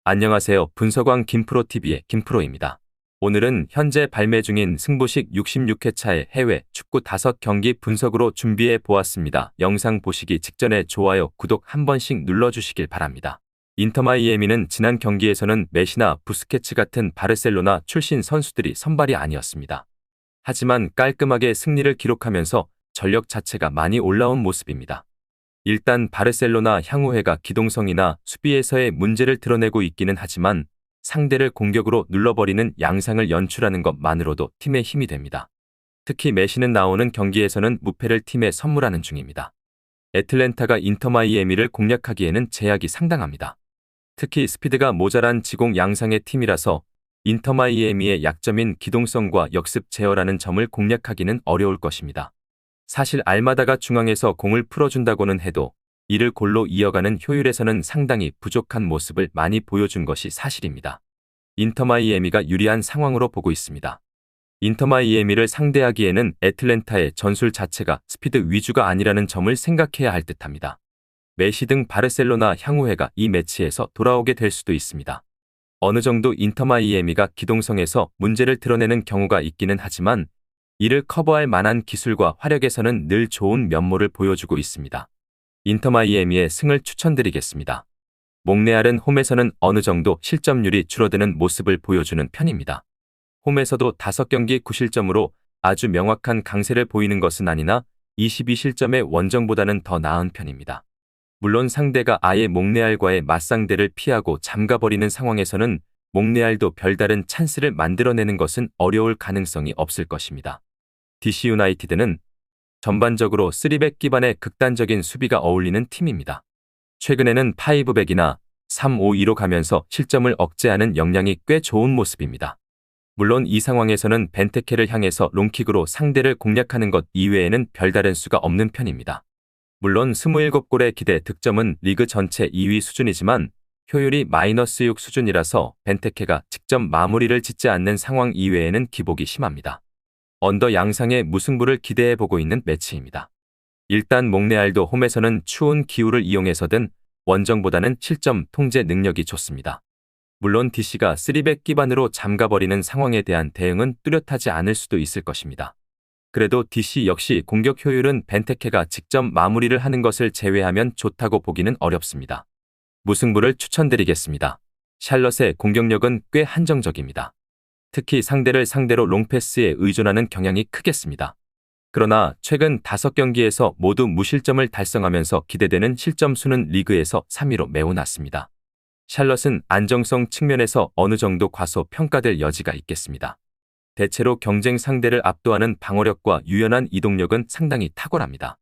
안녕하세요. 분석왕 김프로TV의 김프로입니다. 오늘은 현재 발매 중인 승부식 66회차의 해외 축구 5경기 분석으로 준비해 보았습니다. 영상 보시기 직전에 좋아요, 구독 한 번씩 눌러주시길 바랍니다. 인터 마이애미는 지난 경기에서는 메시나 부스케츠 같은 바르셀로나 출신 선수들이 선발이 아니었습니다. 하지만 깔끔하게 승리를 기록하면서 전력 자체가 많이 올라온 모습입니다. 일단 바르셀로나 향후회가 기동성이나 수비에서의 문제를 드러내고 있기는 하지만 상대를 공격으로 눌러버리는 양상을 연출하는 것만으로도 팀의 힘이 됩니다. 특히 메시는 나오는 경기에서는 무패를 팀에 선물하는 중입니다. 애틀랜타가 인터 마이애미를 공략하기에는 제약이 상당합니다. 특히 스피드가 모자란 지공 양상의 팀이라서 인터 마이애미의 약점인 기동성과 역습 제어라는 점을 공략하기는 어려울 것입니다. 사실 알마다가 중앙에서 공을 풀어준다고는 해도 이를 골로 이어가는 효율에서는 상당히 부족한 모습을 많이 보여준 것이 사실입니다. 인터 마이애미가 유리한 상황으로 보고 있습니다. 인터 마이애미를 상대하기에는 애틀랜타의 전술 자체가 스피드 위주가 아니라는 점을 생각해야 할 듯합니다. 메시 등 바르셀로나 향후회가 이 매치에서 돌아오게 될 수도 있습니다. 어느 정도 인터 마이애미가 기동성에서 문제를 드러내는 경우가 있기는 하지만 이를 커버할 만한 기술과 화력에서는 늘 좋은 면모를 보여주고 있습니다. 인터 마이애미의 승을 추천드리겠습니다. 몽레알은 홈에서는 어느 정도 실점률이 줄어드는 모습을 보여주는 편입니다. 홈에서도 5경기 9실점으로 아주 명확한 강세를 보이는 것은 아니나 22실점의 원정보다는 더 나은 편입니다. 물론 상대가 아예 몽레알과의 맞상대를 피하고 잠가버리는 상황에서는 몽레알도 별다른 찬스를 만들어내는 것은 어려울 가능성이 없을 것입니다. DC 유나이티드는 전반적으로 3백 기반의 극단적인 수비가 어울리는 팀입니다. 최근에는 5백이나 3-5-2로 가면서 실점을 억제하는 역량이 꽤 좋은 모습입니다. 물론 이 상황에서는 벤테케를 향해서 롱킥으로 상대를 공략하는 것 이외에는 별다른 수가 없는 편입니다. 물론 27골의 기대 득점은 리그 전체 2위 수준이지만 효율이 -6 수준이라서 벤테케가 직접 마무리를 짓지 않는 상황 이외에는 기복이 심합니다. 언더 양상의 무승부를 기대해보고 있는 매치입니다. 일단 몽레알도 홈에서는 추운 기후를 이용해서든 원정보다는 실점 통제 능력이 좋습니다. 물론 DC가 3백 기반으로 잠가버리는 상황에 대한 대응은 뚜렷하지 않을 수도 있을 것입니다. 그래도 DC 역시 공격 효율은 벤테케가 직접 마무리를 하는 것을 제외하면 좋다고 보기는 어렵습니다. 무승부를 추천드리겠습니다. 샬럿의 공격력은 꽤 한정적입니다. 특히 상대를 상대로 롱패스에 의존하는 경향이 크겠습니다. 그러나 최근 5경기에서 모두 무실점을 달성하면서 기대되는 실점 수는 리그에서 3위로 매우 낮습니다. 샬럿은 안정성 측면에서 어느 정도 과소평가될 여지가 있겠습니다. 대체로 경쟁 상대를 압도하는 방어력과 유연한 이동력은 상당히 탁월합니다.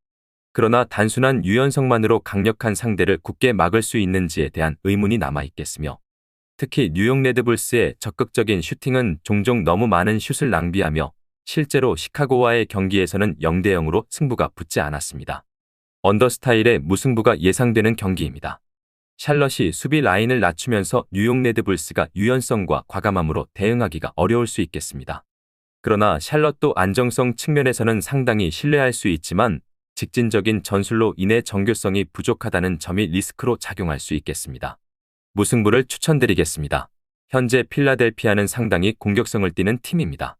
그러나 단순한 유연성만으로 강력한 상대를 굳게 막을 수 있는지에 대한 의문이 남아있겠으며 특히 뉴욕 레드불스의 적극적인 슈팅은 종종 너무 많은 슛을 낭비하며 실제로 시카고와의 경기에서는 0-0으로 승부가 붙지 않았습니다. 언더스타일의 무승부가 예상되는 경기입니다. 샬럿이 수비 라인을 낮추면서 뉴욕 레드불스가 유연성과 과감함으로 대응하기가 어려울 수 있겠습니다. 그러나 샬럿도 안정성 측면에서는 상당히 신뢰할 수 있지만 직진적인 전술로 인해 정교성이 부족하다는 점이 리스크로 작용할 수 있겠습니다. 무승부를 추천드리겠습니다. 현재 필라델피아는 상당히 공격성을 띠는 팀입니다.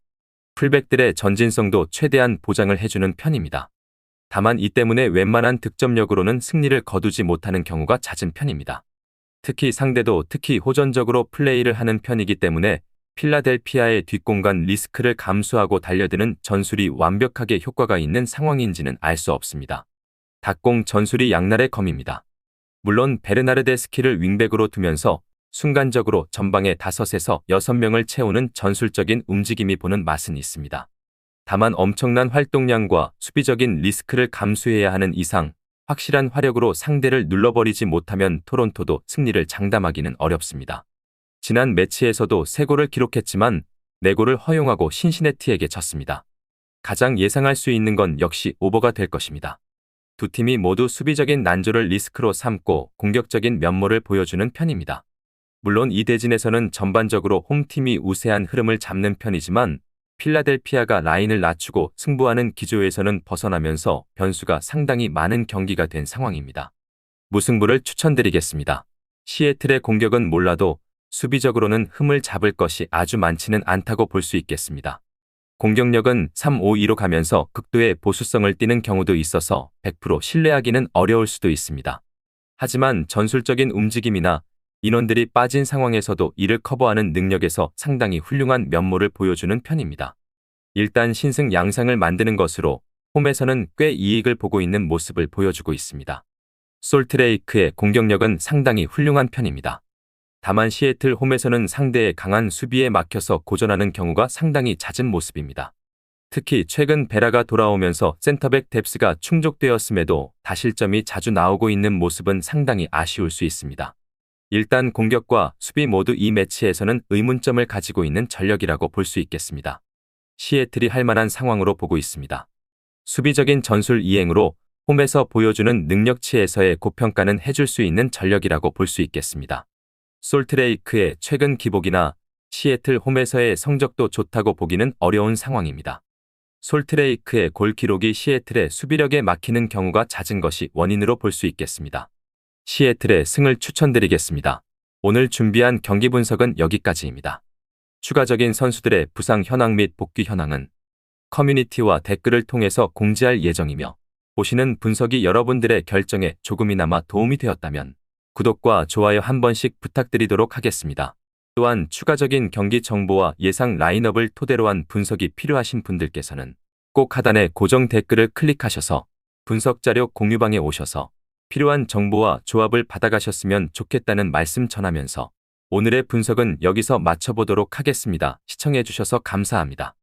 풀백들의 전진성도 최대한 보장을 해주는 편입니다. 다만 이 때문에 웬만한 득점력으로는 승리를 거두지 못하는 경우가 잦은 편입니다. 특히 상대도 호전적으로 플레이를 하는 편이기 때문에 필라델피아의 뒷공간 리스크를 감수하고 달려드는 전술이 완벽하게 효과가 있는 상황인지는 알 수 없습니다. 닭공 전술이 양날의 검입니다. 물론 베르나르데스키를 윙백으로 두면서 순간적으로 전방에 5에서 6명을 채우는 전술적인 움직임이 보는 맛은 있습니다. 다만 엄청난 활동량과 수비적인 리스크를 감수해야 하는 이상 확실한 화력으로 상대를 눌러버리지 못하면 토론토도 승리를 장담하기는 어렵습니다. 지난 매치에서도 3골을 기록했지만 4골을 허용하고 신시내티에게 졌습니다. 가장 예상할 수 있는 건 역시 오버가 될 것입니다. 두 팀이 모두 수비적인 난조를 리스크로 삼고 공격적인 면모를 보여주는 편입니다. 물론 이 대진에서는 전반적으로 홈팀이 우세한 흐름을 잡는 편이지만 필라델피아가 라인을 낮추고 승부하는 기조에서는 벗어나면서 변수가 상당히 많은 경기가 된 상황입니다. 무승부를 추천드리겠습니다. 시애틀의 공격은 몰라도 수비적으로는 흠을 잡을 것이 아주 많지는 않다고 볼 수 있겠습니다. 공격력은 3-5-2로 가면서 극도의 보수성을 띠는 경우도 있어서 100% 신뢰하기는 어려울 수도 있습니다. 하지만 전술적인 움직임이나 인원들이 빠진 상황에서도 이를 커버하는 능력에서 상당히 훌륭한 면모를 보여주는 편입니다. 일단 신승 양상을 만드는 것으로 홈에서는 꽤 이익을 보고 있는 모습을 보여주고 있습니다. 솔트레이크의 공격력은 상당히 훌륭한 편입니다. 다만 시애틀 홈에서는 상대의 강한 수비에 막혀서 고전하는 경우가 상당히 잦은 모습입니다. 특히 최근 베라가 돌아오면서 센터백 뎁스가 충족되었음에도 다실점이 자주 나오고 있는 모습은 상당히 아쉬울 수 있습니다. 일단 공격과 수비 모두 이 매치에서는 의문점을 가지고 있는 전력이라고 볼 수 있겠습니다. 시애틀이 할 만한 상황으로 보고 있습니다. 수비적인 전술 이행으로 홈에서 보여주는 능력치에서의 고평가는 해줄 수 있는 전력이라고 볼 수 있겠습니다. 솔트레이크의 최근 기복이나 시애틀 홈에서의 성적도 좋다고 보기는 어려운 상황입니다. 솔트레이크의 골 기록이 시애틀의 수비력에 막히는 경우가 잦은 것이 원인으로 볼 수 있겠습니다. 시애틀의 승을 추천드리겠습니다. 오늘 준비한 경기 분석은 여기까지입니다. 추가적인 선수들의 부상 현황 및 복귀 현황은 커뮤니티와 댓글을 통해서 공지할 예정이며 보시는 분석이 여러분들의 결정에 조금이나마 도움이 되었다면 구독과 좋아요 한 번씩 부탁드리도록 하겠습니다. 또한 추가적인 경기 정보와 예상 라인업을 토대로 한 분석이 필요하신 분들께서는 꼭 하단의 고정 댓글을 클릭하셔서 분석 자료 공유방에 오셔서 필요한 정보와 조합을 받아가셨으면 좋겠다는 말씀 전하면서 오늘의 분석은 여기서 마쳐보도록 하겠습니다. 시청해주셔서 감사합니다.